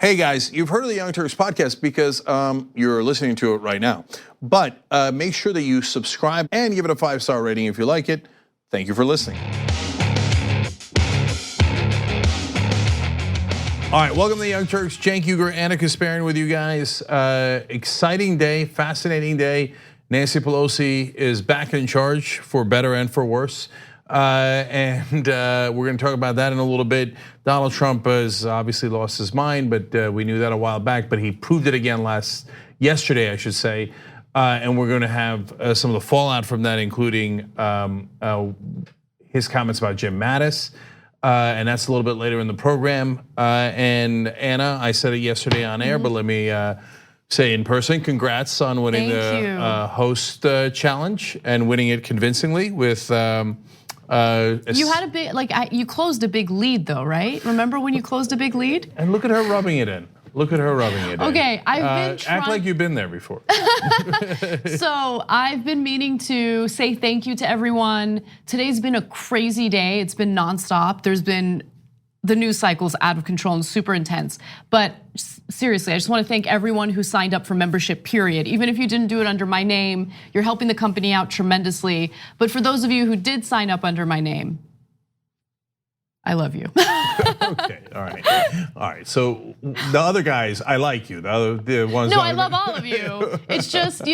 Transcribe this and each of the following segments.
Hey guys, you've heard of the Young Turks podcast because you're listening to it right now. But make sure that you subscribe and give it a 5-star rating if you like it. Thank you for listening. All right, welcome to the Young Turks. Cenk Uygur, Anna Kasparian with you guys. Exciting day, fascinating day. Nancy Pelosi is back in charge for better and for worse. And we're gonna talk about that in a little bit. Donald Trump has obviously lost his mind, but we knew that a while back, but he proved it again yesterday, I should say. And we're gonna have some of the fallout from that, including his comments about Jim Mattis. And that's a little bit later in the program. And Anna, I said it yesterday on air, but let me say in person, congrats on winning the host challenge and winning it convincingly with. You had a big, you closed a big lead though, right? Remember when you closed a big lead? And look at her rubbing it in. Look at her rubbing it in. Okay, I've been trying. Act like you've been there before. So I've been meaning to say thank you to everyone. Today's been a crazy day. It's been nonstop. The news cycle's out of control and super intense. But seriously, I just want to thank everyone who signed up for membership, period. Even if you didn't do it under my name, you're helping the company out tremendously. But for those of you who did sign up under my name, I love you. Okay, all right. So the other guys, I like you. The ones. No, I love all of you. It's just,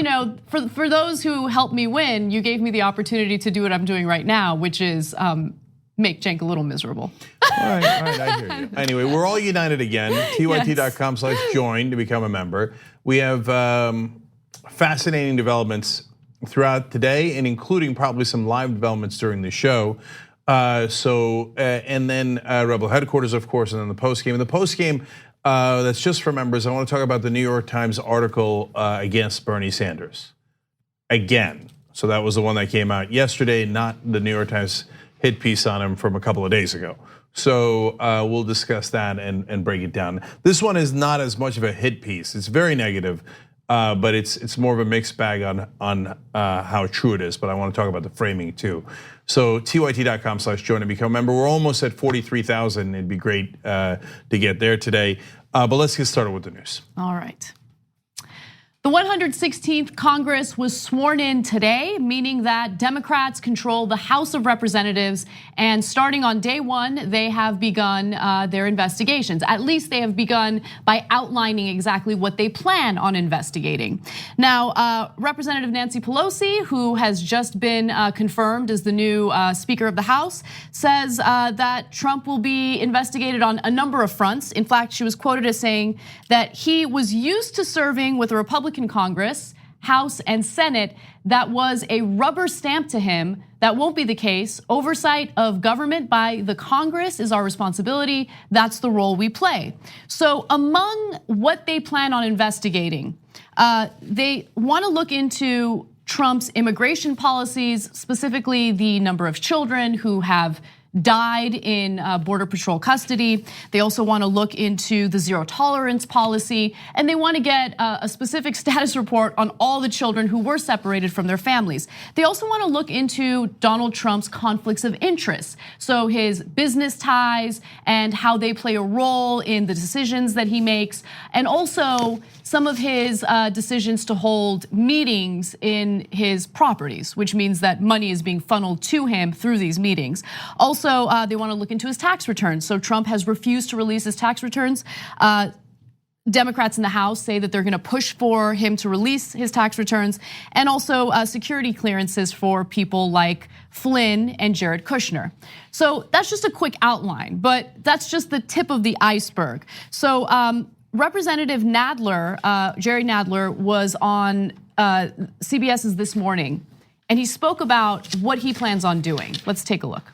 for those who helped me win, you gave me the opportunity to do what I'm doing right now, which is make Cenk a little miserable. All right, I hear you. Anyway, we're all united again. tyt.com/join to become a member. We have fascinating developments throughout today, and including probably some live developments during the show. And then Rebel Headquarters, of course, and then the post game. And the post game, that's just for members. I want to talk about the New York Times article against Bernie Sanders. Again, so that was the one that came out yesterday, not the New York Times hit piece on him from a couple of days ago. So we'll discuss that and break it down. This one is not as much of a hit piece. It's very negative, but it's more of a mixed bag on how true it is. But I want to talk about the framing too. So tyt.com/join and become a member. We're almost at 43,000. It'd be great to get there today. But let's get started with the news. All right. The 116th Congress was sworn in today, meaning that Democrats control the House of Representatives, and starting on day one, they have begun their investigations. At least they have begun by outlining exactly what they plan on investigating. Now, Representative Nancy Pelosi, who has just been confirmed as the new Speaker of the House, says that Trump will be investigated on a number of fronts. In fact, she was quoted as saying that he was used to serving with a Republican Congress, House, and Senate that was a rubber stamp to him. That won't be the case. Oversight of government by the Congress is our responsibility. That's the role we play. So among what they plan on investigating, they want to look into Trump's immigration policies, specifically the number of children who have died in Border Patrol custody. They also want to look into the zero tolerance policy, and they want to get a specific status report on all the children who were separated from their families. They also want to look into Donald Trump's conflicts of interest, so his business ties and how they play a role in the decisions that he makes, and also some of his decisions to hold meetings in his properties, which means that money is being funneled to him through these meetings. Also, they want to look into his tax returns. So Trump has refused to release his tax returns. Democrats in the House say that they're going to push for him to release his tax returns, and also security clearances for people like Flynn and Jared Kushner. So that's just a quick outline, but that's just the tip of the iceberg. So Representative Nadler, Jerry Nadler, was on CBS's This Morning, and he spoke about what he plans on doing. Let's take a look.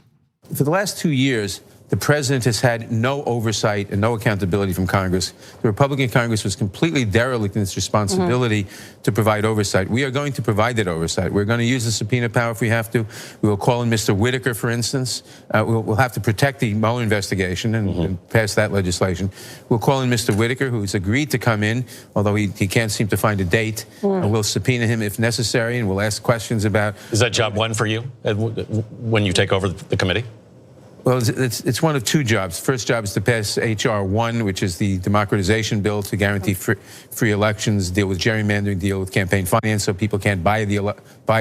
For the last 2 years, the president has had no oversight and no accountability from Congress. The Republican Congress was completely derelict in its responsibility to provide oversight. We are going to provide that oversight. We're going to use the subpoena power if we have to. We will call in Mr. Whitaker, for instance. We'll have to protect the Mueller investigation and pass that legislation. We'll call in Mr. Whitaker, who's agreed to come in, although he can't seem to find a date. And we'll subpoena him if necessary, and we'll ask questions about. Is that job one for you when you take over the committee? Well, it's one of two jobs. First job is to pass H.R. 1, which is the democratization bill to guarantee free elections, deal with gerrymandering, deal with campaign finance, so people can't buy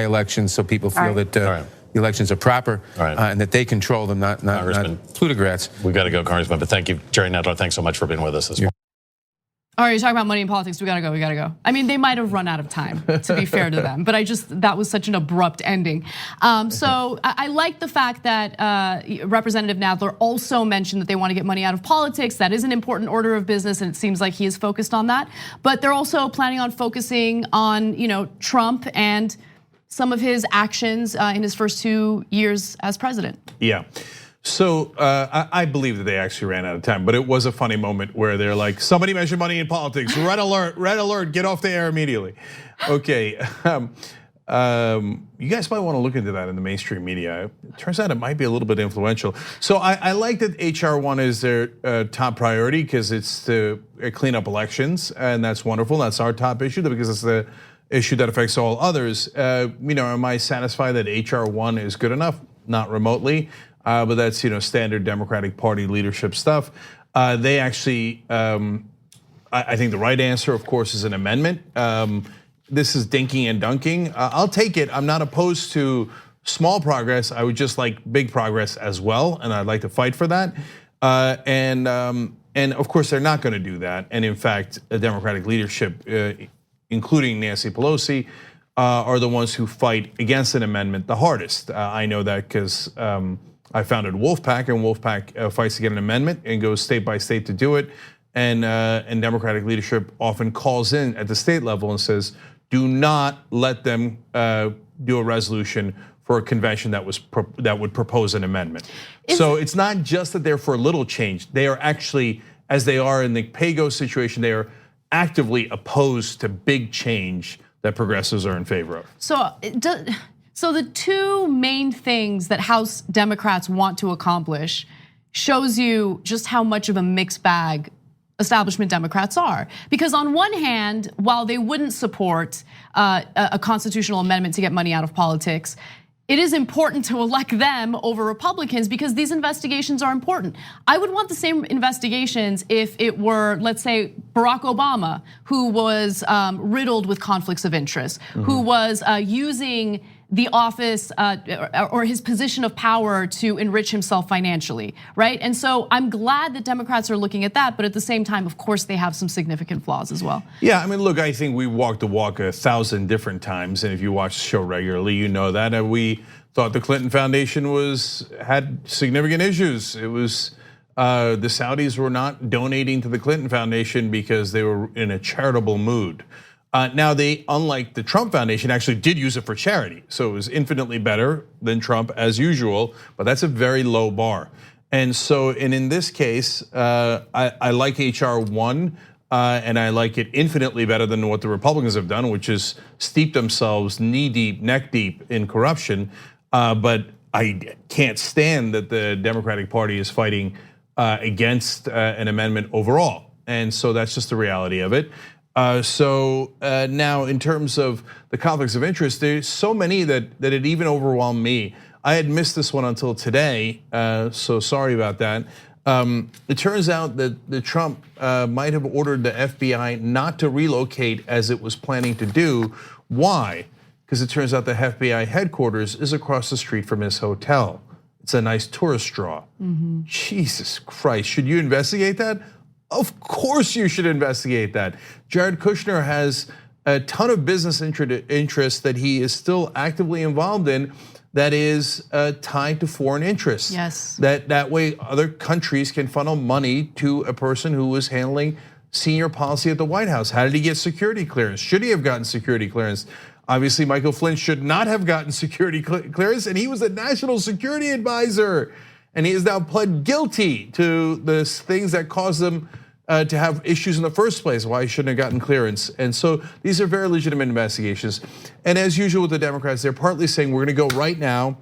elections, so people feel that the elections are proper and that they control them, not plutocrats. We got to go, Congressman. But thank you, Jerry Nadler. Thanks so much for being with us this morning. All right, you're talking about money in politics. We gotta go. I mean, they might have run out of time, to be fair to them, but that was such an abrupt ending. So I like the fact that Representative Nadler also mentioned that they want to get money out of politics. That is an important order of business, and it seems like he is focused on that. But they're also planning on focusing on, Trump and some of his actions in his first 2 years as president. Yeah. So I believe that they actually ran out of time, but it was a funny moment where they're like, somebody mentioned money in politics, red alert, get off the air immediately. Okay, you guys might want to look into that in the mainstream media. It turns out it might be a little bit influential. So I like that HR 1 is their top priority because it's to clean up elections, and that's wonderful. That's our top issue because it's the issue that affects all others. Am I satisfied that HR 1 is good enough? Not remotely. But that's standard Democratic Party leadership stuff. They actually, I think the right answer, of course, is an amendment. This is dinking and dunking. I'll take it. I'm not opposed to small progress. I would just like big progress as well, and I'd like to fight for that. And of course, they're not going to do that. And in fact, the Democratic leadership, including Nancy Pelosi, are the ones who fight against an amendment the hardest. I know that because I founded Wolfpack, and Wolfpack fights to get an amendment and goes state by state to do it. And Democratic leadership often calls in at the state level and says, do not let them do a resolution for a convention that would propose an amendment. So it's not just that they're for a little change. They are actually, as they are in the PAYGO situation, they are actively opposed to big change that progressives are in favor of. So the two main things that House Democrats want to accomplish shows you just how much of a mixed bag establishment Democrats are. Because on one hand, while they wouldn't support a constitutional amendment to get money out of politics, it is important to elect them over Republicans because these investigations are important. I would want the same investigations if it were, let's say, Barack Obama, who was riddled with conflicts of interest, who was using the office or his position of power to enrich himself financially, right? And so I'm glad that Democrats are looking at that, but at the same time, of course, they have some significant flaws as well. Yeah, I mean, look, I think we walked the walk 1,000 different times, and if you watch the show regularly, you know that. And we thought the Clinton Foundation had significant issues. It was the Saudis were not donating to the Clinton Foundation because they were in a charitable mood. Now they, unlike the Trump Foundation, actually did use it for charity. So it was infinitely better than Trump as usual, but that's a very low bar. And so, in this case, I like HR 1, and I like it infinitely better than what the Republicans have done, which is steep themselves knee deep, neck deep in corruption. But I can't stand that the Democratic Party is fighting against an amendment overall. And so that's just the reality of it. Now in terms of the conflicts of interest, there's so many that it even overwhelmed me. I had missed this one until today, so sorry about that. It turns out that the Trump might have ordered the FBI not to relocate as it was planning to do. Why? Because it turns out the FBI headquarters is across the street from his hotel. It's a nice tourist draw. Jesus Christ, should you investigate that? Of course you should investigate that. Jared Kushner has a ton of business interests that he is still actively involved in that is tied to foreign interests. Yes. That way other countries can funnel money to a person who was handling senior policy at the White House. How did he get security clearance? Should he have gotten security clearance? Obviously, Michael Flynn should not have gotten security clearance, and he was a national security advisor. And he has now pled guilty to the things that caused him to have issues in the first place, why he shouldn't have gotten clearance. And so these are very legitimate investigations. And as usual with the Democrats, they're partly saying we're gonna go right now,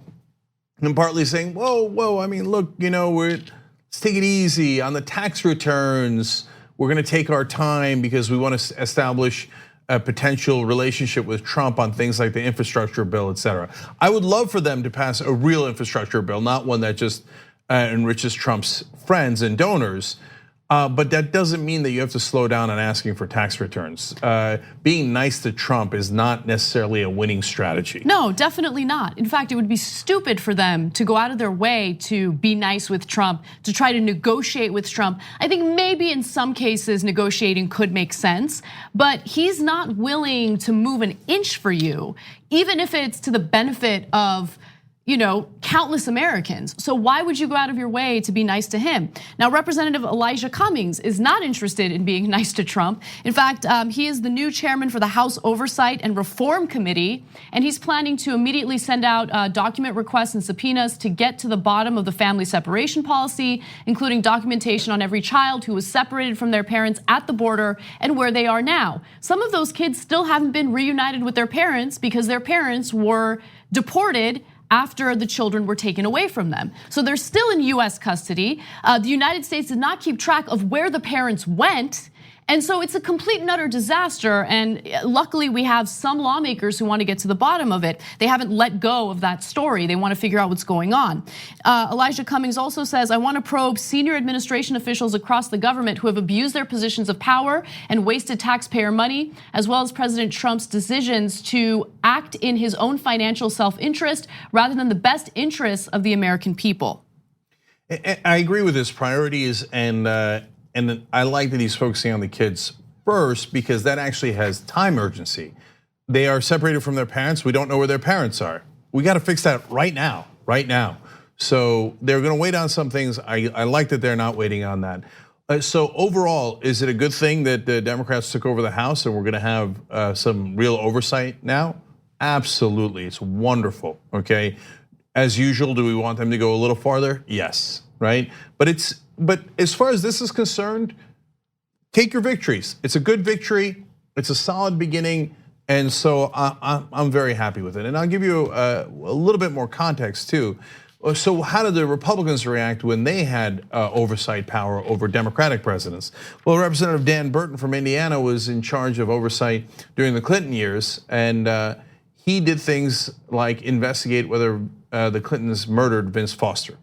and partly saying, whoa, I mean, look, let's take it easy on the tax returns. We're gonna take our time because we wanna establish a potential relationship with Trump on things like the infrastructure bill, et cetera. I would love for them to pass a real infrastructure bill, not one that just enriches Trump's friends and donors. But that doesn't mean that you have to slow down on asking for tax returns. Being nice to Trump is not necessarily a winning strategy. No, definitely not. In fact, it would be stupid for them to go out of their way to be nice with Trump, to try to negotiate with Trump. I think maybe in some cases negotiating could make sense, but he's not willing to move an inch for you, even if it's to the benefit of countless Americans. So why would you go out of your way to be nice to him? Now, Representative Elijah Cummings is not interested in being nice to Trump. In fact, he is the new chairman for the House Oversight and Reform Committee, and he's planning to immediately send out document requests and subpoenas to get to the bottom of the family separation policy, including documentation on every child who was separated from their parents at the border and where they are now. Some of those kids still haven't been reunited with their parents because their parents were deported after the children were taken away from them. So they're still in US custody. The United States did not keep track of where the parents went. And so it's a complete and utter disaster. And luckily we have some lawmakers who want to get to the bottom of it. They haven't let go of that story. They want to figure out what's going on. Elijah Cummings also says, I want to probe senior administration officials across the government who have abused their positions of power and wasted taxpayer money, as well as President Trump's decisions to act in his own financial self-interest rather than the best interests of the American people. I agree with his priorities, and I like that he's focusing on the kids first because that actually has time urgency. They are separated from their parents. We don't know where their parents are. We got to fix that right now, right now. So they're going to wait on some things. I like that they're not waiting on that. So overall, is it a good thing that the Democrats took over the House and we're going to have some real oversight now? Absolutely, it's wonderful, okay? As usual, do we want them to go a little farther? Yes, right? But as far as this is concerned, take your victories. It's a good victory. It's a solid beginning. And so I'm very happy with it. And I'll give you a little bit more context too. So how did the Republicans react when they had oversight power over Democratic presidents? Well, Representative Dan Burton from Indiana was in charge of oversight during the Clinton years. And he did things like investigate whether the Clintons murdered Vince Foster.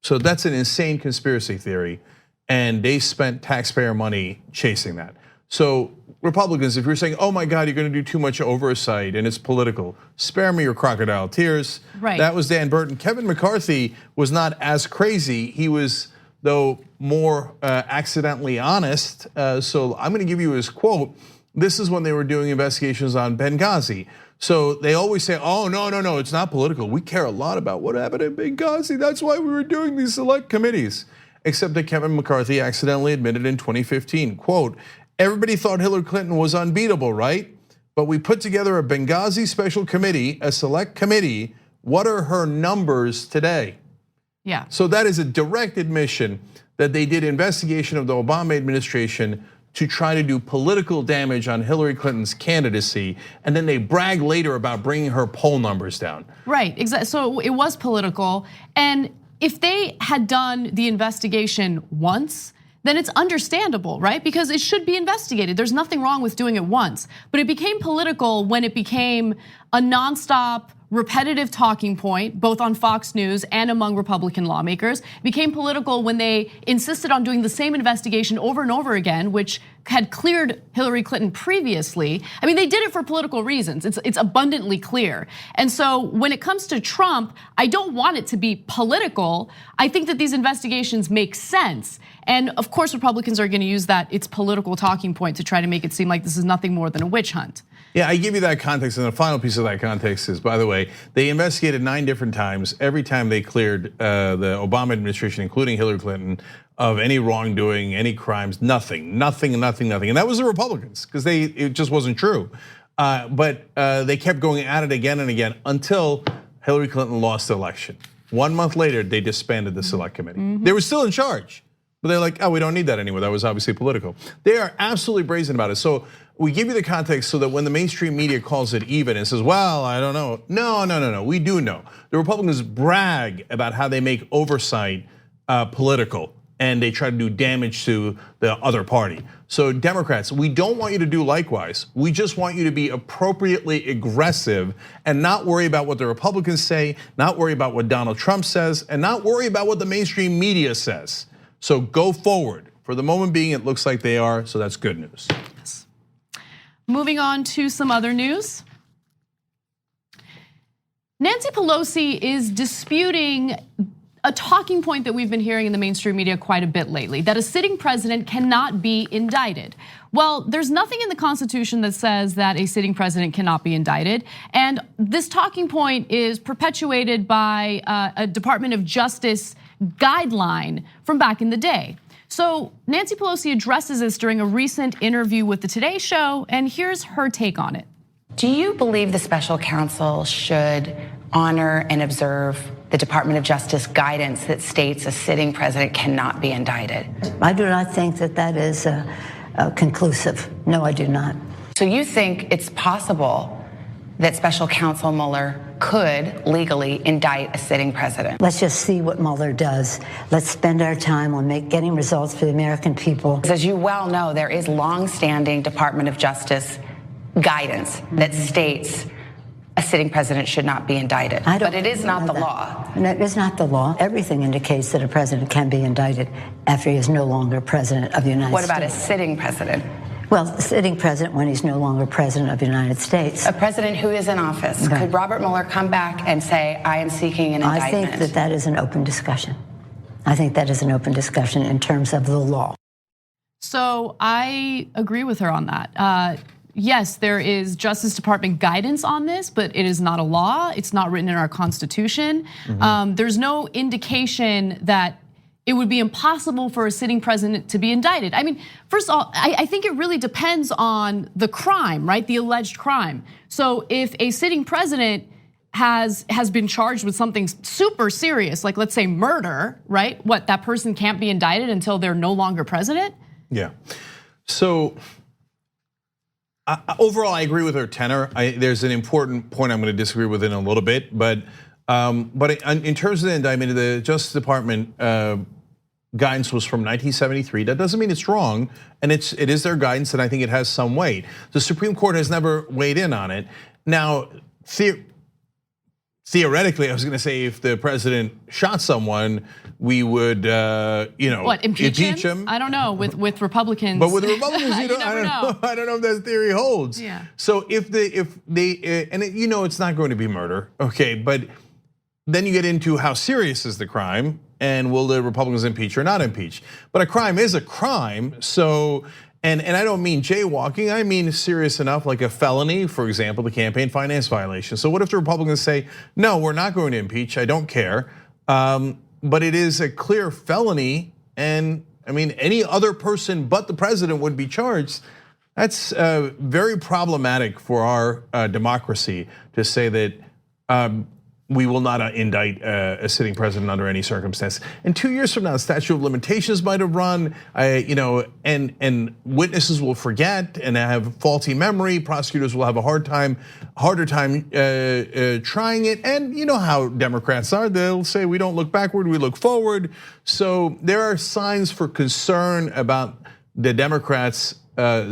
So that's an insane conspiracy theory, and they spent taxpayer money chasing that. So Republicans, if you're saying, oh my God, you're gonna do too much oversight and it's political, spare me your crocodile tears. Right. That was Dan Burton. Kevin McCarthy was not as crazy. He was, though, more accidentally honest. So I'm gonna give you his quote. This is when they were doing investigations on Benghazi. So they always say, oh, no, it's not political. We care a lot about what happened in Benghazi. That's why we were doing these select committees. Except that Kevin McCarthy accidentally admitted in 2015, quote, everybody thought Hillary Clinton was unbeatable, right? But we put together a Benghazi special committee, a select committee. What are her numbers today? Yeah. So that is a direct admission that they did investigation of the Obama administration to try to do political damage on Hillary Clinton's candidacy, and then they brag later about bringing her poll numbers down. Right, exactly. So it was political, and if they had done the investigation once, then it's understandable, right? Because it should be investigated. There's nothing wrong with doing it once, but it became political when it became a nonstop, repetitive talking point, both on Fox News and among Republican lawmakers. It became political when they insisted on doing the same investigation over and over again, which had cleared Hillary Clinton previously. I mean, they did it for political reasons. It's abundantly clear. And so when it comes to Trump, I don't want it to be political. I think that these investigations make sense. And of course, Republicans are gonna use that it's political talking point to try to make it seem like this is nothing more than a witch hunt. Yeah, I give you that context, and the final piece of that context is, by the way, they investigated 9 different times. Every time they cleared the Obama administration, including Hillary Clinton, of any wrongdoing, any crimes, nothing. And that was the Republicans, because it just wasn't true. But they kept going at it again and again until Hillary Clinton lost the election. 1 month later, they disbanded the select committee. They were still in charge. But they're like, oh, we don't need that anymore. That was obviously political. They are absolutely brazen about it. So we give you the context so that when the mainstream media calls it even and says, well, I don't know. No, we do know. The Republicans brag about how they make oversight political. and they try to do damage to the other party. So Democrats, we don't want you to do likewise. We just want you to be appropriately aggressive and not worry about what the Republicans say, not worry about what Donald Trump says, and not worry about what the mainstream media says. So go forward. For the moment being, it looks like they are, so that's good news. Yes. Moving on to some other news. Nancy Pelosi is disputing a talking point that we've been hearing in the mainstream media quite a bit lately, that a sitting president cannot be indicted. Well, there's nothing in the Constitution that says that a sitting president cannot be indicted. And this talking point is perpetuated by a Department of Justice guideline from back in the day. So Nancy Pelosi addresses this during a recent interview with the Today Show, and here's her take on it. Do you believe the special counsel should honor and observe the Department of Justice guidance that states a sitting president cannot be indicted? I do not think that that is conclusive. No, I do not. So you think it's possible that special counsel Mueller could legally indict a sitting president? Let's just see what Mueller does. Let's spend our time on getting results for the American people. As you well know, there is longstanding Department of Justice guidance that states a sitting president should not be indicted. But it is not the law. No, it's not the law. Everything indicates that a president can be indicted after he is no longer president of the United States. What about a sitting president? Well, the sitting president when he's no longer president of the United States. A president who is in office. Okay. Could Robert Mueller come back and say, I am seeking an indictment? I think that that is an open discussion. I think that is an open discussion in terms of the law. So I agree with her on that. Yes, there is Justice Department guidance on this, but it is not a law. It's not written in our Constitution. There's no indication that it would be impossible for a sitting president to be indicted. I mean, first of all, I think it really depends on the crime, right? The alleged crime. So if a sitting president has been charged with something super serious, like let's say murder, right? What, that person can't be indicted until they're no longer president? Yeah, so overall, I agree with her tenor. There's an important point I'm going to disagree with in a little bit, but in terms of the indictment, the Justice Department guidance was from 1973. That doesn't mean it's wrong, and it is their guidance, and I think it has some weight. The Supreme Court has never weighed in on it. Now, theoretically, I was going to say if the president shot someone, we would, what, impeach him? I don't know with Republicans. But with the Republicans, I don't know if that theory holds. Yeah. So if they, and it's not going to be murder, okay? But then you get into how serious is the crime, and will the Republicans impeach or not impeach? But a crime is a crime, so. And I don't mean jaywalking, I mean serious enough, like a felony, for example, the campaign finance violation. So what if the Republicans say, no, we're not going to impeach, I don't care. But it is a clear felony, and I mean, any other person but the president would be charged. That's very problematic for our democracy to say that we will not indict a sitting president under any circumstance. And 2 years from now, the statute of limitations might have run, and witnesses will forget and have faulty memory. Prosecutors will have a harder time trying it. And you know how Democrats are; they'll say we don't look backward, we look forward. So there are signs for concern about the Democrats'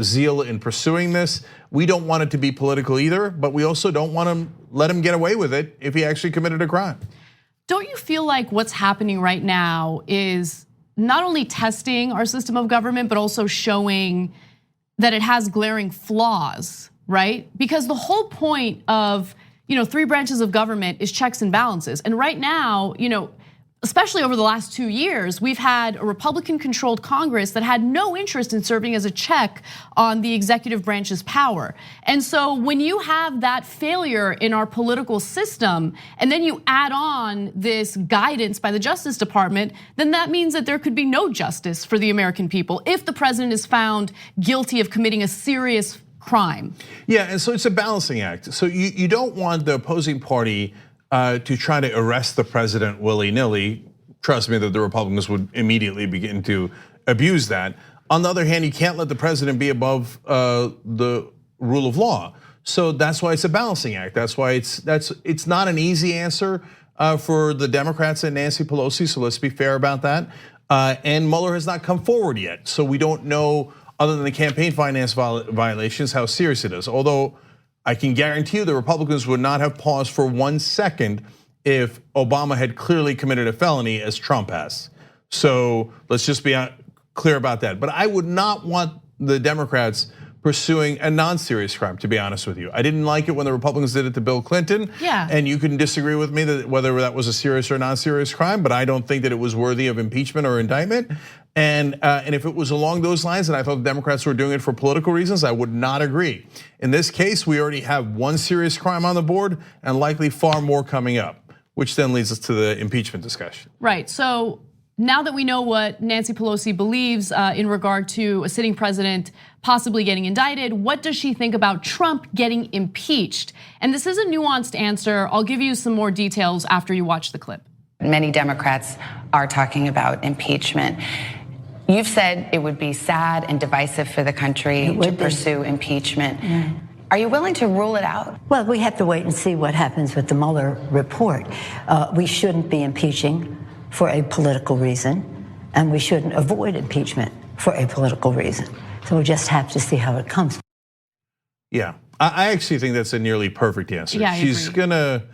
zeal in pursuing this. We don't want it to be political either, but we also don't want to let him get away with it if he actually committed a crime. Don't you feel like what's happening right now is not only testing our system of government, but also showing that it has glaring flaws, right? Because the whole point of, three branches of government is checks and balances. And right now, especially over the last 2 years, we've had a Republican-controlled Congress that had no interest in serving as a check on the executive branch's power. And so when you have that failure in our political system, and then you add on this guidance by the Justice Department, then that means that there could be no justice for the American people if the president is found guilty of committing a serious crime. Yeah, and so it's a balancing act. So you don't want the opposing party to try to arrest the president willy-nilly. Trust me that the Republicans would immediately begin to abuse that. On the other hand, you can't let the president be above the rule of law. So that's why it's a balancing act. That's why it's not an easy answer for the Democrats and Nancy Pelosi, so let's be fair about that. and Mueller has not come forward yet. So we don't know, other than the campaign finance violations, how serious it is. Although I can guarantee you the Republicans would not have paused for 1 second if Obama had clearly committed a felony as Trump has. So let's just be clear about that. But I would not want the Democrats pursuing a non-serious crime, to be honest with you. I didn't like it when the Republicans did it to Bill Clinton. Yeah. And you can disagree with me that whether that was a serious or non-serious crime, but I don't think that it was worthy of impeachment or indictment. And if it was along those lines and I thought the Democrats were doing it for political reasons, I would not agree. In this case, we already have one serious crime on the board and likely far more coming up, which then leads us to the impeachment discussion. Right, so now that we know what Nancy Pelosi believes in regard to a sitting president possibly getting indicted, what does she think about Trump getting impeached? And this is a nuanced answer. I'll give you some more details after you watch the clip. Many Democrats are talking about impeachment. You've said it would be sad and divisive for the country to pursue impeachment. Yeah. Are you willing to rule it out? Well, we have to wait and see what happens with the Mueller report. We shouldn't be impeaching for a political reason, and we shouldn't avoid impeachment for a political reason. So we'll just have to see how it comes. Yeah, I actually think that's a nearly perfect answer. Yeah, she's gonna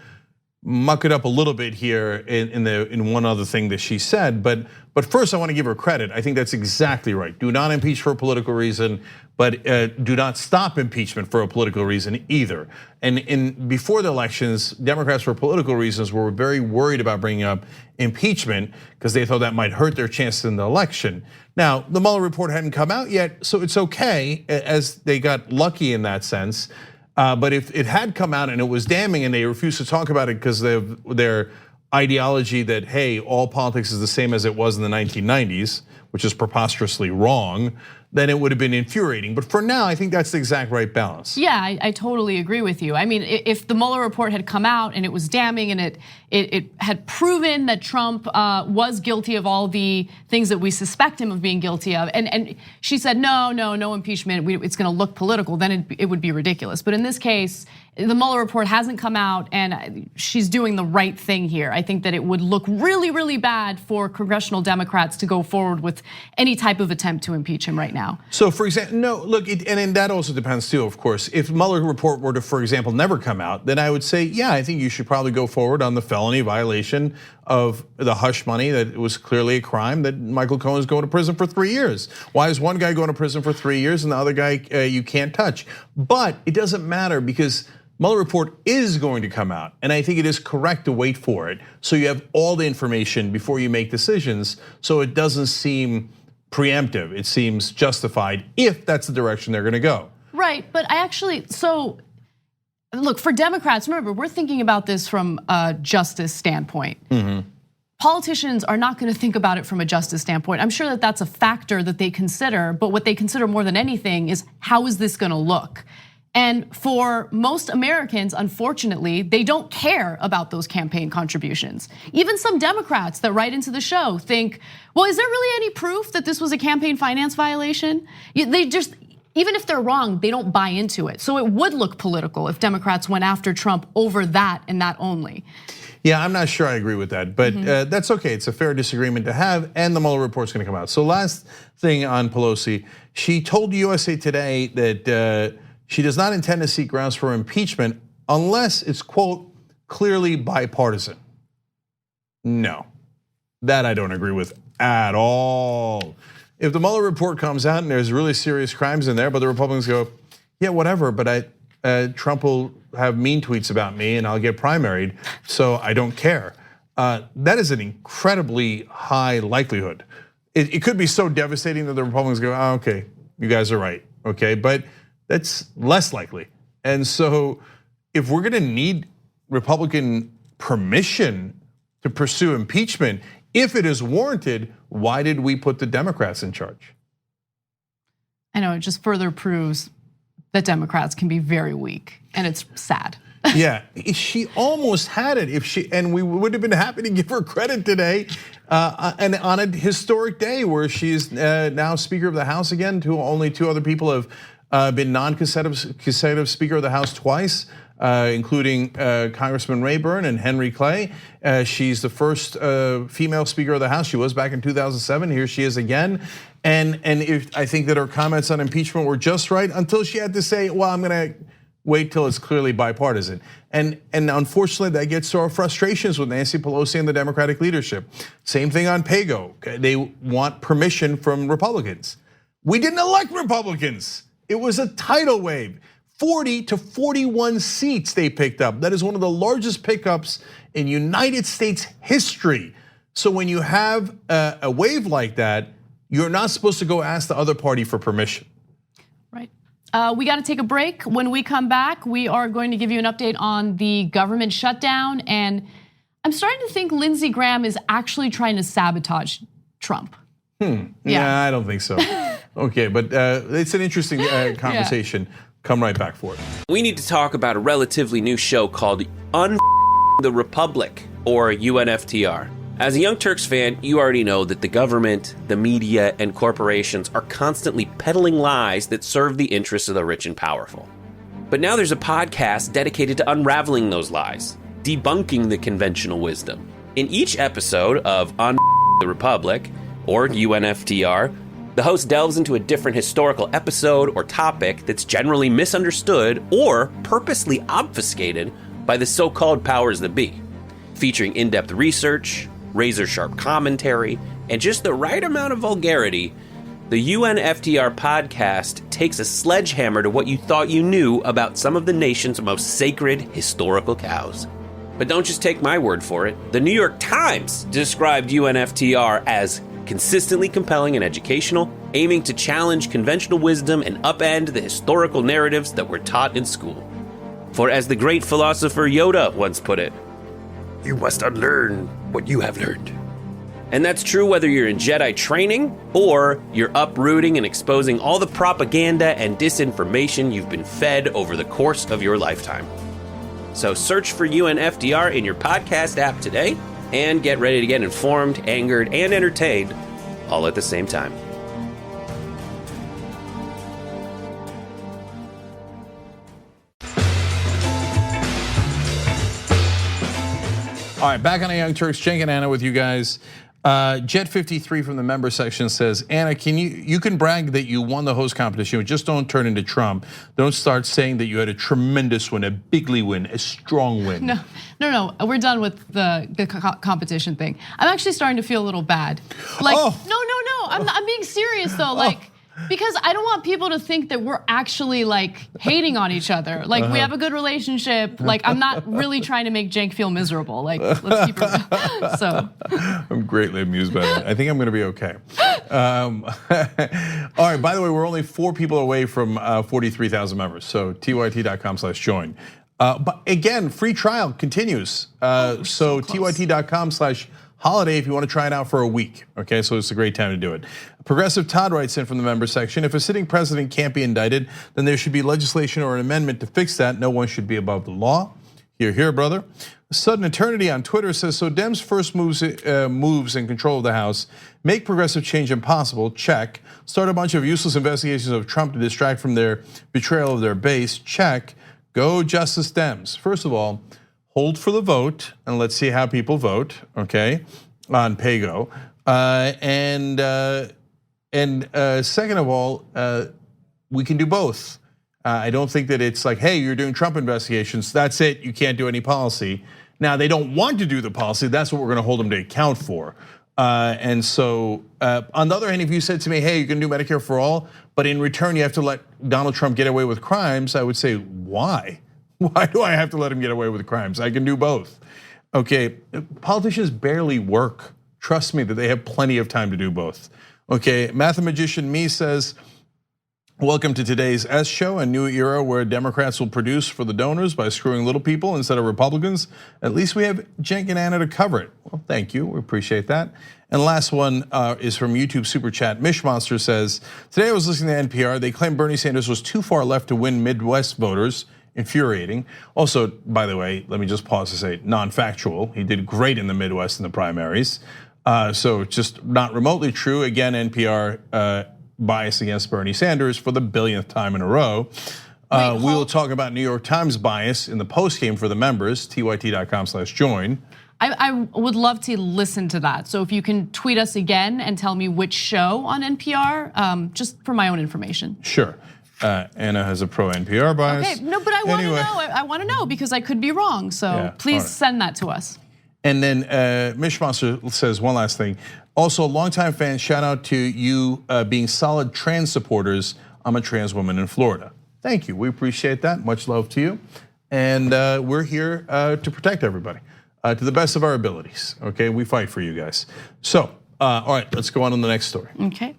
muck it up a little bit here in one other thing that she said, but first I want to give her credit. I think that's exactly right. Do not impeach for a political reason, but do not stop impeachment for a political reason either. And before the elections, Democrats for political reasons were very worried about bringing up impeachment because they thought that might hurt their chances in the election. Now, the Mueller report hadn't come out yet, so it's okay, as they got lucky in that sense. But if it had come out and it was damning and they refused to talk about it because of their ideology that, hey, all politics is the same as it was in the 1990s, which is preposterously wrong, then it would have been infuriating. But for now, I think that's the exact right balance. Yeah, I totally agree with you. I mean, if the Mueller report had come out and it was damning and it had proven that Trump was guilty of all the things that we suspect him of being guilty of, and she said, no impeachment, it's gonna look political, then it would be ridiculous. But in this case, the Mueller report hasn't come out and she's doing the right thing here. I think that it would look really, really bad for congressional Democrats to go forward with any type of attempt to impeach him right now. So for example, no, look, and that also depends too, of course. If Mueller report were to, for example, never come out, then I would say, yeah, I think you should probably go forward on the felony violation of the hush money that was clearly a crime that Michael Cohen is going to prison for 3 years. Why is one guy going to prison for 3 years and the other guy you can't touch? But it doesn't matter because Mueller report is going to come out, and I think it is correct to wait for it so you have all the information before you make decisions, so it doesn't seem preemptive. It seems justified if that's the direction they're going to go. Right, but so look, for Democrats, remember, we're thinking about this from a justice standpoint. Politicians are not going to think about it from a justice standpoint. I'm sure that that's a factor that they consider, but what they consider more than anything is how is this going to look? And for most Americans, unfortunately, they don't care about those campaign contributions. Even some Democrats that write into the show think, well, is there really any proof that this was a campaign finance violation? They just, even if they're wrong, they don't buy into it. So it would look political if Democrats went after Trump over that and that only. Yeah, I'm not sure I agree with that, but that's okay. It's a fair disagreement to have, and the Mueller report's gonna come out. So last thing on Pelosi, she told USA Today that she does not intend to seek grounds for impeachment unless it's, quote, clearly bipartisan. No, that I don't agree with at all. If the Mueller report comes out and there's really serious crimes in there, but the Republicans go, yeah, whatever, but Trump will have mean tweets about me and I'll get primaried, so I don't care. That is an incredibly high likelihood. It could be so devastating that the Republicans go, oh, okay, you guys are right, okay, but that's less likely. And so if we're gonna need Republican permission to pursue impeachment, if it is warranted, why did we put the Democrats in charge? I know, it just further proves that Democrats can be very weak, and it's sad. Yeah, she almost had it and we would have been happy to give her credit today, and on a historic day where she's now Speaker of the House again. Only two other people have been non-consecutive Speaker of the House twice, including Congressman Rayburn and Henry Clay. She's the first female Speaker of the House. She was back in 2007. Here she is again. And I think that her comments on impeachment were just right until she had to say, well, I'm gonna wait till it's clearly bipartisan. And unfortunately, that gets to our frustrations with Nancy Pelosi and the Democratic leadership. Same thing on PAYGO. They want permission from Republicans. We didn't elect Republicans. It was a tidal wave. 40 to 41 seats they picked up. That is one of the largest pickups in United States history. So when you have a wave like that, you're not supposed to go ask the other party for permission. Right. We got to take a break. When we come back, we are going to give you an update on the government shutdown. And I'm starting to think Lindsey Graham is actually trying to sabotage Trump. Yeah, I don't think so. Okay, but it's an interesting conversation. Yeah. Come right back for it. We need to talk about a relatively new show called the Republic, or UNFTR. As a Young Turks fan, you already know that the government, the media, and corporations are constantly peddling lies that serve the interests of the rich and powerful. But now there's a podcast dedicated to unraveling those lies, debunking the conventional wisdom. In each episode of the Republic, or UNFTR, the host delves into a different historical episode or topic that's generally misunderstood or purposely obfuscated by the so-called powers that be, featuring in-depth research, razor-sharp commentary, and just the right amount of vulgarity. The UNFTR podcast takes a sledgehammer to what you thought you knew about some of the nation's most sacred historical cows. But don't just take my word for it. The New York Times described UNFTR as consistently compelling and educational, aiming to challenge conventional wisdom and upend the historical narratives that were taught in school. For as the great philosopher Yoda once put it, you must unlearn what you have learned. And that's true whether you're in Jedi training or you're uprooting and exposing all the propaganda and disinformation you've been fed over the course of your lifetime. So search for UNFTR in your podcast app today and get ready to get informed, angered, and entertained all at the same time. All right, back on the Young Turks, Cenk and Anna with you guys. Jet 53 from the member section says, Anna, you can brag that you won the host competition, but just don't turn into Trump. Don't start saying that you had a tremendous win, a bigly win, a strong win. No, we're done with the competition thing. I'm actually starting to feel a little bad. Like, no, I'm being serious though. Like, because I don't want people to think that we're actually like hating on each other. Like we have a good relationship. Like I'm not really trying to make Cenk feel miserable. Like let's keep it. So I'm greatly amused by that. I think I'm going to be okay. All right. By the way, we're only 4 people away from 43,000 members. So tyt.com/join. But again, free trial continues. So tyt.com/holiday if you want to try it out for a week. Okay, so it's a great time to do it. Progressive Todd writes in from the member section, if a sitting president can't be indicted, then there should be legislation or an amendment to fix that. No one should be above the law. Hear, hear, brother. Sudden Eternity on Twitter says, so Dems' first moves in control of the House make progressive change impossible, check. Start a bunch of useless investigations of Trump to distract from their betrayal of their base, check. Go Justice Dems. First of all, hold for the vote and let's see how people vote, okay, on PAYGO. And second of all, we can do both. I don't think that it's like, hey, you're doing Trump investigations, that's it, you can't do any policy. Now, they don't want to do the policy, that's what we're gonna hold them to account for. And so, on the other hand, if you said to me, hey, you can do Medicare for all, but in return you have to let Donald Trump get away with crimes, I would say, why? Why do I have to let him get away with crimes? I can do both. Okay, politicians barely work. Trust me that they have plenty of time to do both. Okay, Mathemagician Me says, welcome to today's S Show, a new era where Democrats will produce for the donors by screwing little people instead of Republicans. At least we have Cenk and Anna to cover it. Well, thank you, we appreciate that. And last one is from YouTube Super Chat. Mishmonster says, today I was listening to NPR. They claimed Bernie Sanders was too far left to win Midwest voters. Infuriating. Also, by the way, let me just pause to say, non-factual. He did great in the Midwest in the primaries. So just not remotely true. Again, NPR bias against Bernie Sanders for the billionth time in a row. We will talk about New York Times bias in the postgame for the members, tyt.com/join. I would love to listen to that. So if you can tweet us again and tell me which show on NPR, just for my own information. Sure. Anna has a pro NPR bias. Okay, no, but I want to know. I want to know because I could be wrong. So please send that to us. And then Mish Monster says one last thing. Also, longtime fans, shout out to you being solid trans supporters. I'm a trans woman in Florida. Thank you. We appreciate that. Much love to you. And we're here to protect everybody to the best of our abilities. Okay, we fight for you guys. So, all right, let's go on to the next story. Okay.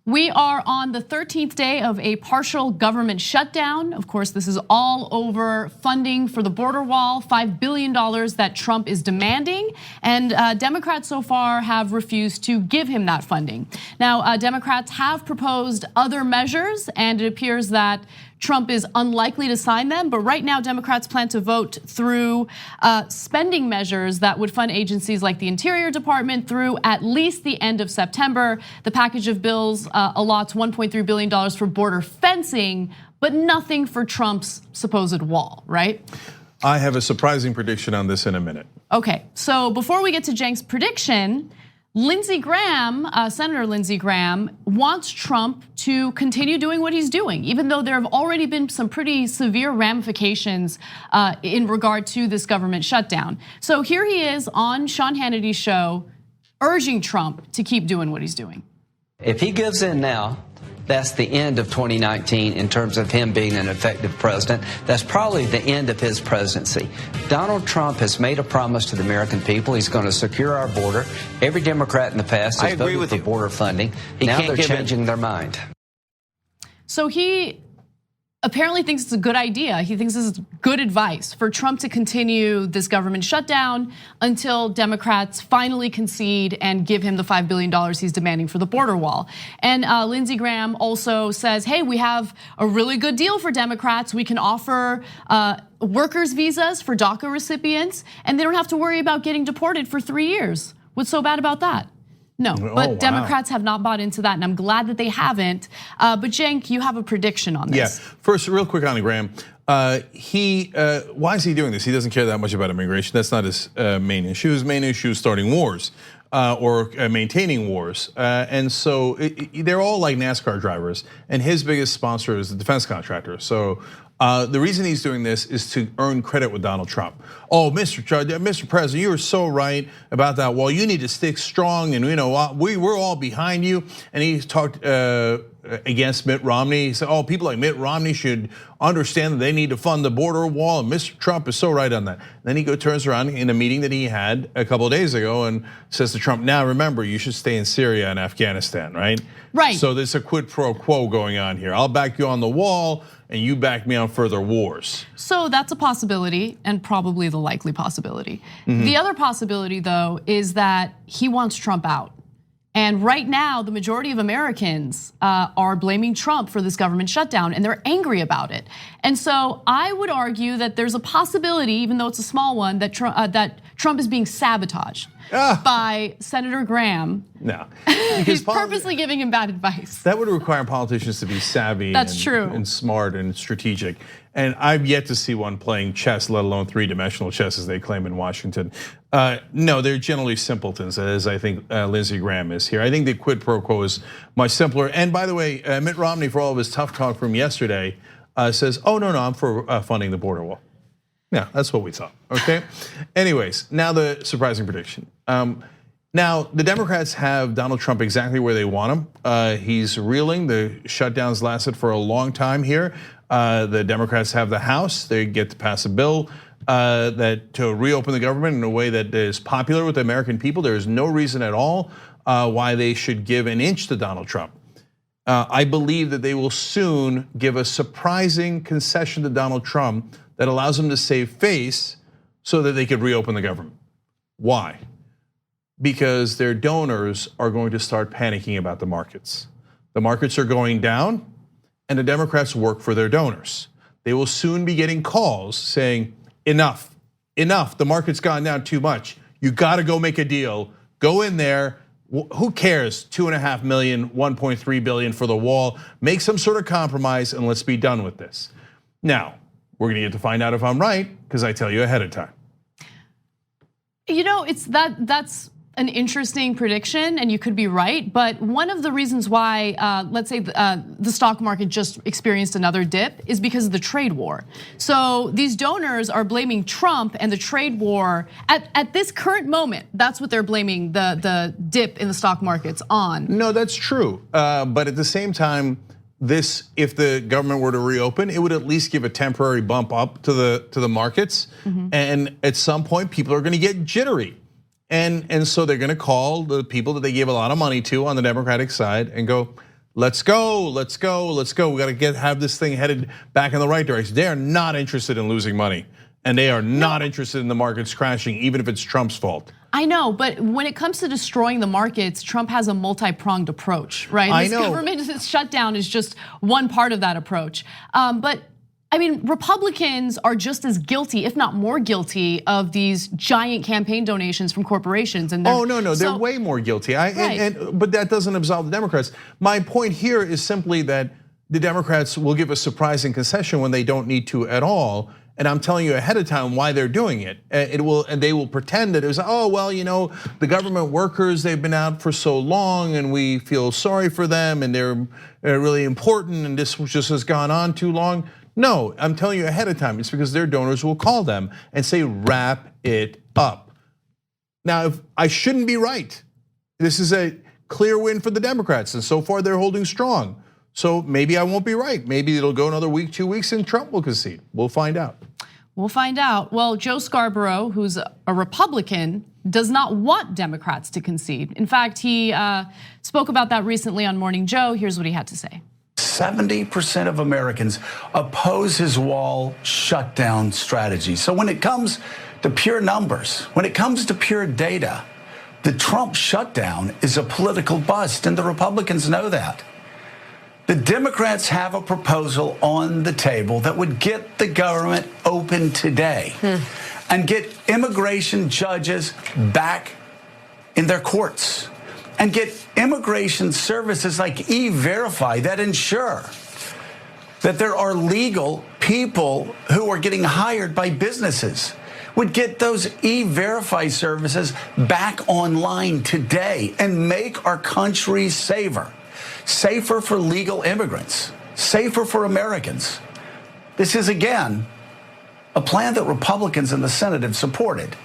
We are on the 13th day of a partial government shutdown. Of course, this is all over funding for the border wall, $5 billion that Trump is demanding. And Democrats so far have refused to give him that funding. Now, Democrats have proposed other measures, and it appears that Trump is unlikely to sign them, but right now Democrats plan to vote through spending measures that would fund agencies like the Interior Department through at least the end of September. The package of bills allots $1.3 billion for border fencing, but nothing for Trump's supposed wall, right? I have a surprising prediction on this in a minute. Okay, so before we get to Cenk's prediction, Lindsey Graham, Senator Lindsey Graham, wants Trump to continue doing what he's doing, even though there have already been some pretty severe ramifications in regard to this government shutdown. So here he is on Sean Hannity's show, urging Trump to keep doing what he's doing. If he gives in now, that's the end of 2019 in terms of him being an effective president. That's probably the end of his presidency. Donald Trump has made a promise to the American people. He's going to secure our border. Every Democrat in the past has voted for border funding. Now they're changing their mind. So he apparently thinks it's a good idea. He thinks this is good advice for Trump to continue this government shutdown until Democrats finally concede and give him the $5 billion he's demanding for the border wall. And Lindsey Graham also says, hey, we have a really good deal for Democrats. We can offer workers' visas for DACA recipients, and they don't have to worry about getting deported for 3 years. What's so bad about that? No, but Democrats have not bought into that, and I'm glad that they haven't. But Cenk, you have a prediction on this. Yeah, first, real quick on Graham. Why is he doing this? He doesn't care that much about immigration. That's not his main issue. His main issue is starting wars or maintaining wars. And so they're all like NASCAR drivers, and his biggest sponsor is the defense contractor. So the reason he's doing this is to earn credit with Donald Trump. Oh, Mr. President, you were so right about that. Well, you need to stick strong, and we're all behind you. And he talked against Mitt Romney. He said, oh, people like Mitt Romney should understand that they need to fund the border wall. And Mr. Trump is so right on that. Then he turns around in a meeting that he had a couple of days ago and says to Trump, now remember, you should stay in Syria and Afghanistan, right? Right. So there's a quid pro quo going on here. I'll back you on the wall, and you back me on further wars. So that's a possibility, and probably the likely possibility. The other possibility, though, is that he wants Trump out. And right now, the majority of Americans are blaming Trump for this government shutdown, and they're angry about it. And so I would argue that there's a possibility, even though it's a small one, that Trump is being sabotaged by Senator Graham. No, he's purposely giving him bad advice. That would require politicians to be savvy and smart and strategic. And I've yet to see one playing chess, let alone three-dimensional chess, as they claim in Washington. No, they're generally simpletons, as I think Lindsey Graham is here. I think the quid pro quo is much simpler. And by the way, Mitt Romney, for all of his tough talk from yesterday, says, oh, no, I'm for funding the border wall. Yeah, that's what we thought, okay? Anyways, now the surprising prediction. Now, the Democrats have Donald Trump exactly where they want him. He's reeling. The shutdowns lasted for a long time here. The Democrats have the House. They get to pass a bill to reopen the government in a way that is popular with the American people. There is no reason at all why they should give an inch to Donald Trump. I believe that they will soon give a surprising concession to Donald Trump that allows him to save face so that they could reopen the government. Why? Because their donors are going to start panicking about the markets. The markets are going down, and the Democrats work for their donors. They will soon be getting calls saying, enough, the market's gone down too much. You gotta go make a deal, go in there, Who cares? 2.5 million, 1.3 billion for the wall. Make some sort of compromise and let's be done with this. Now, we're gonna get to find out if I'm right because I tell you ahead of time. You know, that's an interesting prediction, and you could be right. But one of the reasons why, let's say, the stock market just experienced another dip is because of the trade war. So these donors are blaming Trump and the trade war at this current moment. That's what they're blaming the dip in the stock markets on. No, that's true. But at the same time, if the government were to reopen, it would at least give a temporary bump up to the markets. And at some point, people are going to get jittery. And so they're gonna call the people that they gave a lot of money to on the Democratic side and go, let's go, let's go, let's go. We gotta have this thing headed back in the right direction. They are not interested in losing money. And they are not interested in the markets crashing, even if it's Trump's fault. I know, but when it comes to destroying the markets, Trump has a multi-pronged approach, right? This government shutdown is just one part of that approach. But I mean, Republicans are just as guilty, if not more guilty, of these giant campaign donations from corporations. And no, they're way more guilty. But that doesn't absolve the Democrats. My point here is simply that the Democrats will give a surprising concession when they don't need to at all. And I'm telling you ahead of time why they're doing it. And they will pretend that it was, oh, well, you know, the government workers, they've been out for so long and we feel sorry for them and they're really important and this just has gone on too long. No, I'm telling you ahead of time, it's because their donors will call them and say, wrap it up. Now, if I shouldn't be right. This is a clear win for the Democrats, and so far they're holding strong. So maybe I won't be right. Maybe it'll go another week, 2 weeks, and Trump will concede. We'll find out. We'll find out. Well, Joe Scarborough, who's a Republican, does not want Democrats to concede. In fact, he spoke about that recently on Morning Joe. Here's what he had to say. 70% of Americans oppose his wall shutdown strategy. So when it comes to pure numbers, when it comes to pure data, the Trump shutdown is a political bust, and the Republicans know that. The Democrats have a proposal on the table that would get the government open today and get immigration judges back in their courts and get immigration services like E-Verify that ensure that there are legal people who are getting hired by businesses, would get those E-Verify services back online today and make our country safer for legal immigrants, safer for Americans. This is, again, a plan that Republicans in the Senate have supported.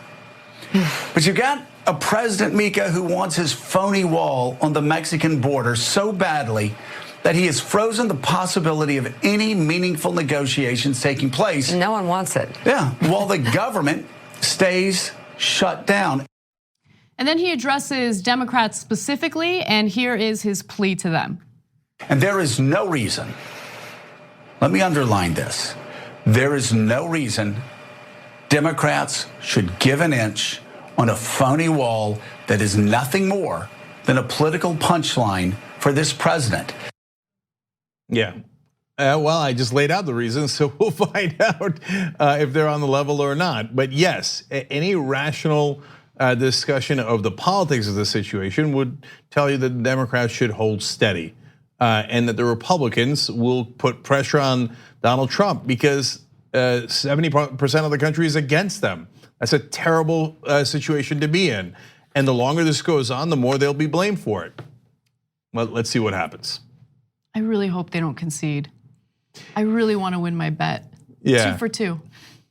But you've got a President, Mika, who wants his phony wall on the Mexican border so badly that he has frozen the possibility of any meaningful negotiations taking place. No one wants it. Yeah, while the government stays shut down. And then he addresses Democrats specifically, and here is his plea to them. And there is no reason, let me underline this, there is no reason Democrats should give an inch on a phony wall that is nothing more than a political punchline for this president. Yeah. Well, I just laid out the reasons, so we'll find out if they're on the level or not. But yes, any rational discussion of the politics of the situation would tell you that the Democrats should hold steady and that the Republicans will put pressure on Donald Trump because 70% of the country is against them. That's a terrible situation to be in. And the longer this goes on, the more they'll be blamed for it. Well, let's see what happens. I really hope they don't concede. I really want to win my bet. Yeah. 2 for 2.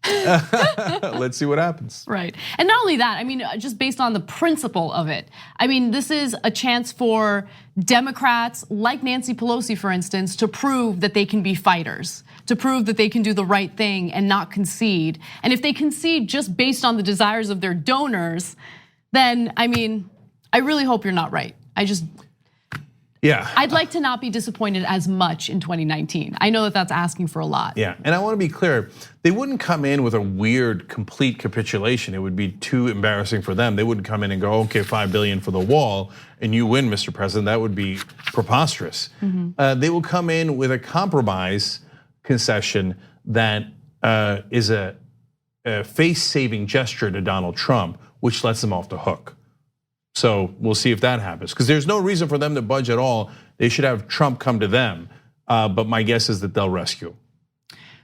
Let's see what happens. Right. And not only that, I mean, just based on the principle of it, I mean, this is a chance for Democrats like Nancy Pelosi, for instance, to prove that they can be fighters, to prove that they can do the right thing and not concede. And if they concede just based on the desires of their donors, then, I mean, I really hope you're not right. Yeah. I'd like to not be disappointed as much in 2019. I know that that's asking for a lot. Yeah, and I want to be clear, they wouldn't come in with a weird, complete capitulation. It would be too embarrassing for them. They wouldn't come in and go, okay, $5 billion for the wall, and you win, Mr. President. That would be preposterous. They will come in with a compromise concession that is a face-saving gesture to Donald Trump, which lets them off the hook. So we'll see if that happens, because there's no reason for them to budge at all. They should have Trump come to them, but my guess is that they'll rescue.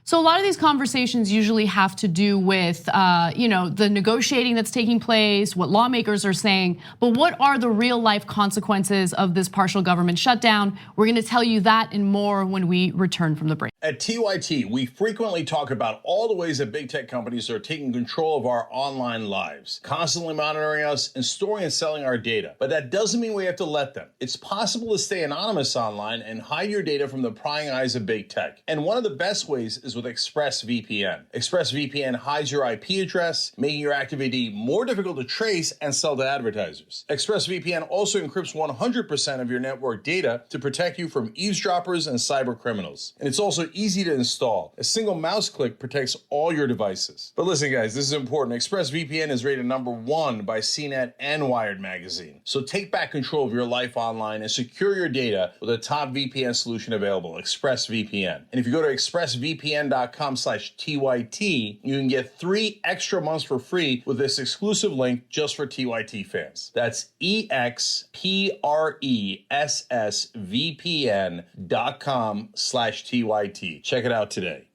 So a lot of these conversations usually have to do with the negotiating that's taking place, what lawmakers are saying, but what are the real life consequences of this partial government shutdown? We're gonna tell you that and more when we return from the break. At TYT, we frequently talk about all the ways that big tech companies are taking control of our online lives, constantly monitoring us and storing and selling our data. But that doesn't mean we have to let them. It's possible to stay anonymous online and hide your data from the prying eyes of big tech. And one of the best ways is with ExpressVPN. ExpressVPN hides your IP address, making your active ID more difficult to trace and sell to advertisers. ExpressVPN also encrypts 100% of your network data to protect you from eavesdroppers and cyber criminals. And it's also easy to install. A single mouse click protects all your devices. But listen, guys, this is important. ExpressVPN is rated #1 by CNET and Wired magazine. So take back control of your life online and secure your data with a top VPN solution available, ExpressVPN. And if you go to expressvpn.com/TYT, you can get 3 extra months for free with this exclusive link just for TYT fans. That's expressvpn.com/TYT. Check it out today.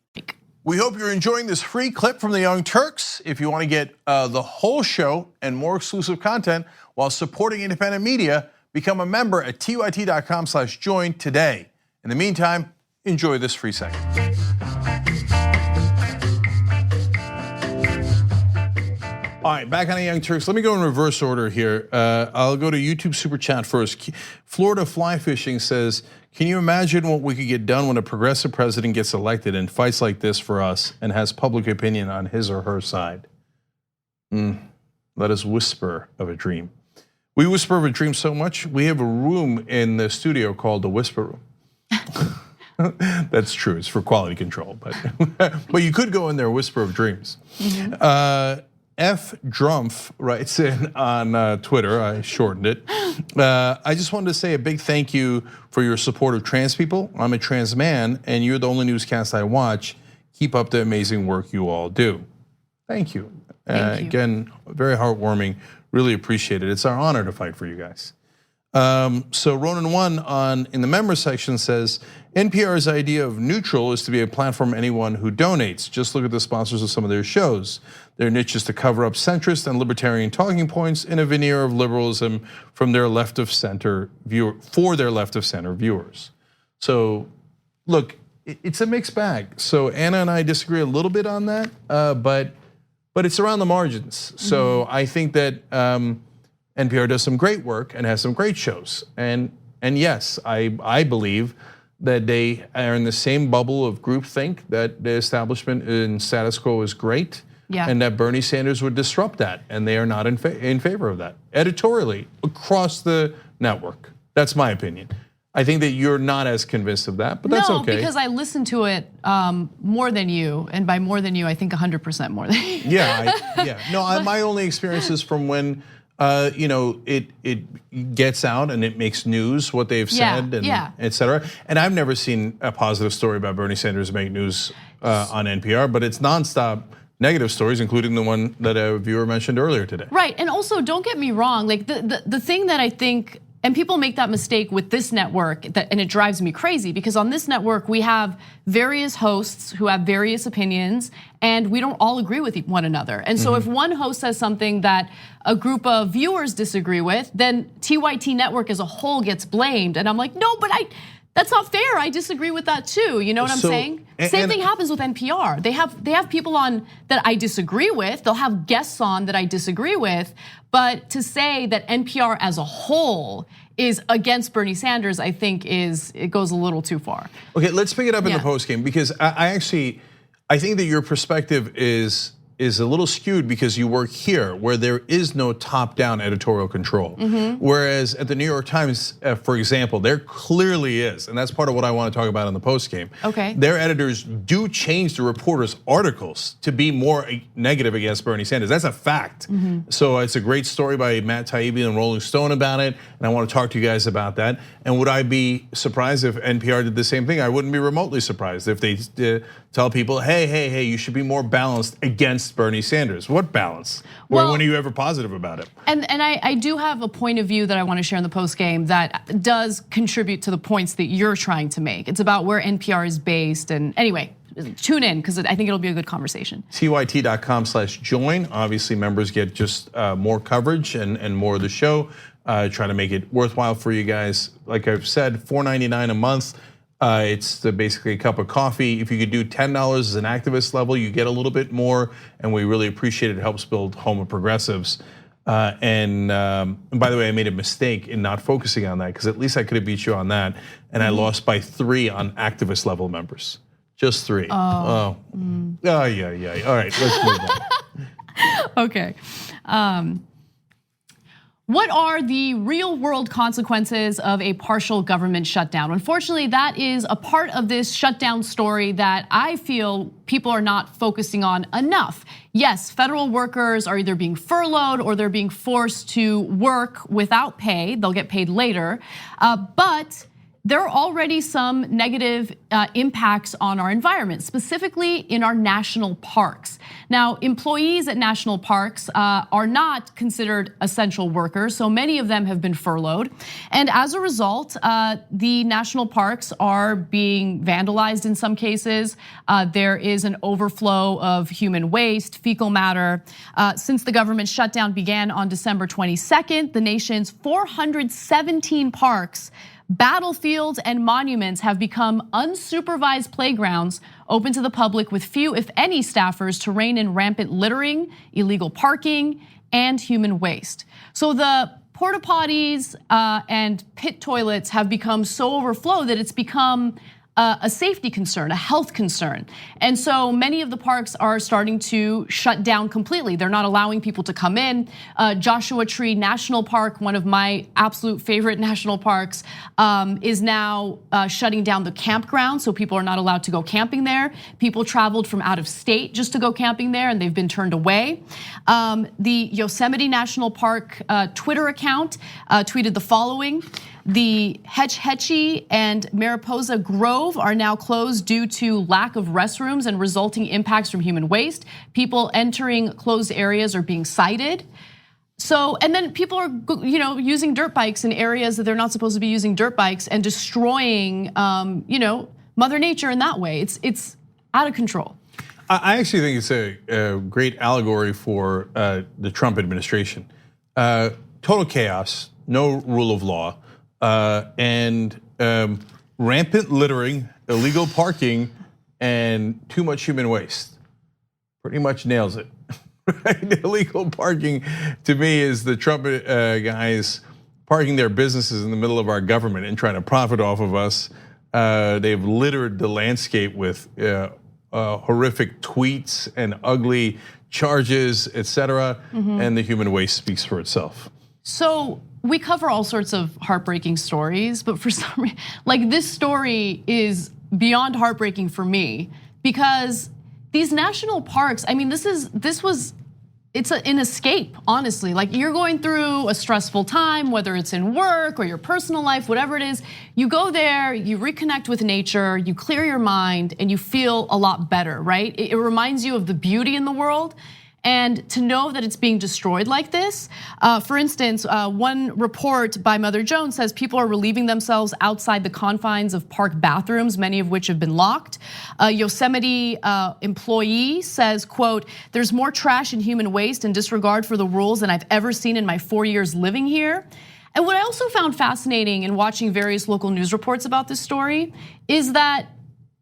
We hope you're enjoying this free clip from the Young Turks. If you want to get the whole show and more exclusive content while supporting independent media, become a member at tyt.com/join today. In the meantime, enjoy this free segment. All right, back on the Young Turks. Let me go in reverse order here. I'll go to YouTube Super Chat first. Florida Fly Fishing says, can you imagine what we could get done when a progressive president gets elected and fights like this for us and has public opinion on his or her side? Let us whisper of a dream. We whisper of a dream so much, we have a room in the studio called the Whisper Room. That's true, it's for quality control, but you could go in there, whisper of dreams. F. Drumpf writes in on Twitter, I shortened it. I just wanted to say a big thank you for your support of trans people. I'm a trans man and you're the only newscast I watch. Keep up the amazing work you all do. Thank you. Again, very heartwarming, really appreciate it. It's our honor to fight for you guys. So Ronan1 in the member section says, NPR's idea of neutral is to be a platform anyone who donates. Just look at the sponsors of some of their shows. Their niche is to cover up centrist and libertarian talking points in a veneer of liberalism from their left of center for their left of center viewers. So look, it's a mixed bag. So Anna and I disagree a little bit on that, but it's around the margins. So I think that NPR does some great work and has some great shows. And yes, I believe that they are in the same bubble of groupthink, that the establishment in status quo is great, and that Bernie Sanders would disrupt that, and they are not in favor of that, editorially, across the network. That's my opinion. I think that you're not as convinced of that, but that's okay. No, because I listened to it more than you, and by more than you, I think 100% more than you. No, my only experience is from when it gets out and it makes news what they've said and et cetera. And I've never seen a positive story about Bernie Sanders make news on NPR, but it's nonstop negative stories, including the one that a viewer mentioned earlier today. Right, and also don't get me wrong, like the thing that I think, and people make that mistake with this network, and it drives me crazy because on this network we have various hosts who have various opinions and we don't all agree with one another. And so if one host says something that a group of viewers disagree with, then TYT network as a whole gets blamed. And I'm like, no, but that's not fair. I disagree with that too. You know what I'm saying? Same thing happens with NPR. They have people on that I disagree with. They'll have guests on that I disagree with. But to say that NPR as a whole is against Bernie Sanders, I think it goes a little too far. Okay, let's pick it up in the post game because I think that your perspective is a little skewed because you work here where there is no top-down editorial control. Whereas at the New York Times, for example, there clearly is, and that's part of what I want to talk about in the post game. Okay. Their editors do change the reporters' articles to be more negative against Bernie Sanders. That's a fact. So it's a great story by Matt Taibbi and Rolling Stone about it, and I want to talk to you guys about that. And would I be surprised if NPR did the same thing? I wouldn't be remotely surprised if they tell people, hey, you should be more balanced against against Bernie Sanders. What balance? Or when are you ever positive about it? And I do have a point of view that I want to share in the post game that does contribute to the points that you're trying to make. It's about where NPR is based. And anyway, tune in because I think it'll be a good conversation. TYT.com/join. Obviously, members get just more coverage and more of the show. Try to make it worthwhile for you guys. Like I've said, $4.99 a month. It's basically a cup of coffee. If you could do $10 as an activist level, you get a little bit more, and we really appreciate it. It helps build home of progressives. And by the way, I made a mistake in not focusing on that because at least I could have beat you on that, and I lost by 3 on activist level members. Just 3. Yeah. All right, let's move on. Okay. What are the real world consequences of a partial government shutdown? Unfortunately, that is a part of this shutdown story that I feel people are not focusing on enough. Yes, federal workers are either being furloughed or they're being forced to work without pay. They'll get paid later, but there are already some negative impacts on our environment, specifically in our national parks. Now, employees at national parks are not considered essential workers, so many of them have been furloughed. And as a result, the national parks are being vandalized in some cases. There is an overflow of human waste, fecal matter. Since the government shutdown began on December 22nd, the nation's 417 parks, battlefields, and monuments have become unsupervised playgrounds open to the public with few, if any, staffers to rein in rampant littering, illegal parking, and human waste. So the porta potties and pit toilets have become so overflowed that it's become a safety concern, a health concern. And so many of the parks are starting to shut down completely. They're not allowing people to come in. Joshua Tree National Park, one of my absolute favorite national parks, is now shutting down the campground, so people are not allowed to go camping there. People traveled from out of state just to go camping there, and they've been turned away. The Yosemite National Park Twitter account tweeted the following: the Hetch Hetchy and Mariposa Grove are now closed due to lack of restrooms and resulting impacts from human waste. People entering closed areas are being cited. So, and then people are, using dirt bikes in areas that they're not supposed to be using dirt bikes and destroying, Mother Nature in that way. It's out of control. I actually think it's a great allegory for the Trump administration. Total chaos, no rule of law. And rampant littering, illegal parking, and too much human waste. Pretty much nails it. Right? Illegal parking, to me, is the Trump guys parking their businesses in the middle of our government and trying to profit off of us. They've littered the landscape with horrific tweets and ugly charges, etc. And the human waste speaks for itself. So we cover all sorts of heartbreaking stories, but for some reason, like this story is beyond heartbreaking for me because these national parks, I mean, it's an escape, honestly. Like you're going through a stressful time, whether it's in work or your personal life, whatever it is, you go there, you reconnect with nature, you clear your mind, and you feel a lot better, right? It reminds you of the beauty in the world. And to know that it's being destroyed like this, for instance, one report by Mother Jones says people are relieving themselves outside the confines of park bathrooms, many of which have been locked. A Yosemite employee says, quote, "There's more trash and human waste and disregard for the rules than I've ever seen in my 4 years living here." And what I also found fascinating in watching various local news reports about this story is that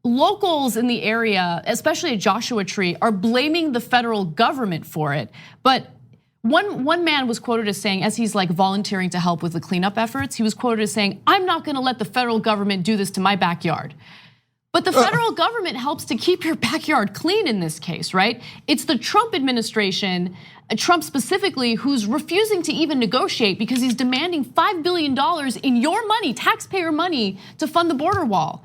locals in the area, especially at Joshua Tree, are blaming the federal government for it. But one man was quoted as saying, as he's like volunteering to help with the cleanup efforts, he was quoted as saying, "I'm not gonna let the federal government do this to my backyard." But the federal government helps to keep your backyard clean in this case, right? It's the Trump administration, Trump specifically, who's refusing to even negotiate because he's demanding $5 billion in your money, taxpayer money, to fund the border wall.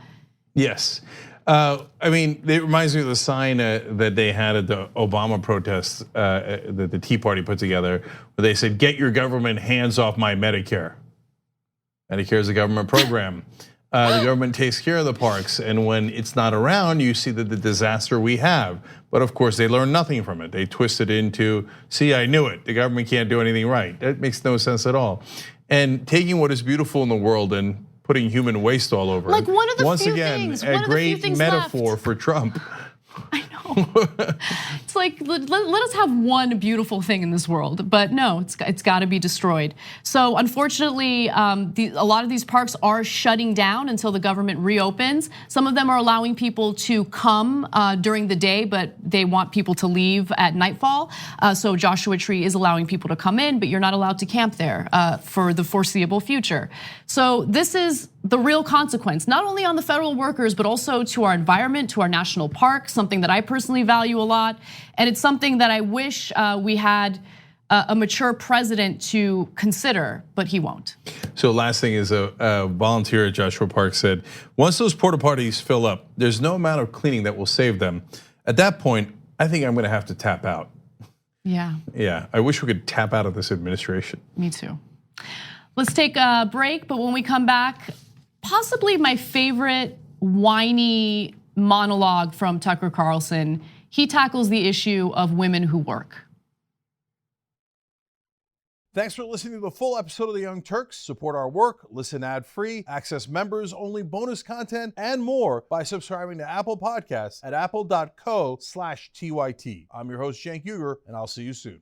Yes. I mean, it reminds me of the sign that they had at the Obama protests that the Tea Party put together, where they said, "Get your government hands off my Medicare." Medicare is a government program. The government takes care of the parks, and when it's not around, you see the disaster we have. But of course, they learn nothing from it. They twist it into, see, I knew it. The government can't do anything right. That makes no sense at all. And taking what is beautiful in the world and putting human waste all over like it. One of the Once few again, things, a great metaphor left. for Trump. I know. It's like, let us have one beautiful thing in this world, but no, it's got to be destroyed. So unfortunately, a lot of these parks are shutting down until the government reopens. Some of them are allowing people to come during the day, but they want people to leave at nightfall. So Joshua Tree is allowing people to come in, but you're not allowed to camp there for the foreseeable future. So this is the real consequence, not only on the federal workers, but also to our environment, to our national parks, something that I personally value a lot. And it's something that I wish we had a mature president to consider, but he won't. So last thing is a volunteer at Joshua Park said, once those porta potties fill up, there's no amount of cleaning that will save them. At that point, I think I'm gonna have to tap out. Yeah. Yeah, I wish we could tap out of this administration. Me too. Let's take a break, but when we come back, possibly my favorite whiny monologue from Tucker Carlson. He tackles the issue of women who work. Thanks for listening to the full episode of The Young Turks. Support our work, listen ad-free, access members-only bonus content, and more by subscribing to Apple Podcasts at apple.co/TYT. I'm your host, Cenk Uygur, and I'll see you soon.